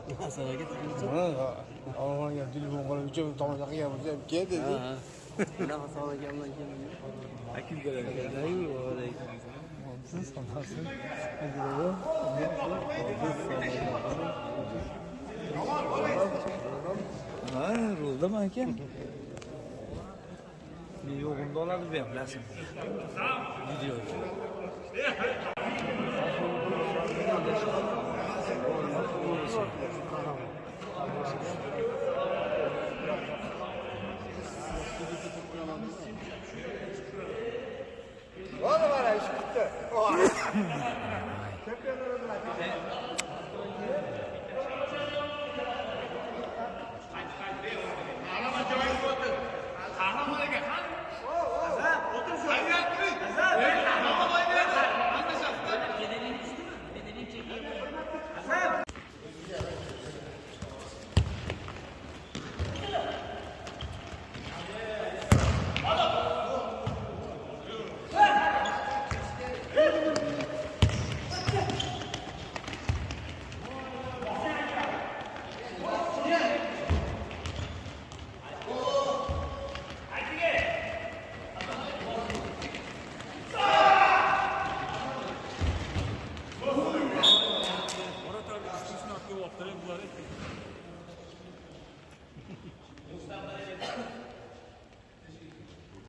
Masalaga tikildi. Ona gelip telefon qilib, "Ucha tomosha qilganmiz, kel" dedi. Bunaqa sog'laganman keyin. Akil kerak-ku, alaykum. Siz qanaqasiz? Ha, ro'ldami aka? Men yo'g'imda oladi bu ham bilasizmi? Video. Bana iş bitti.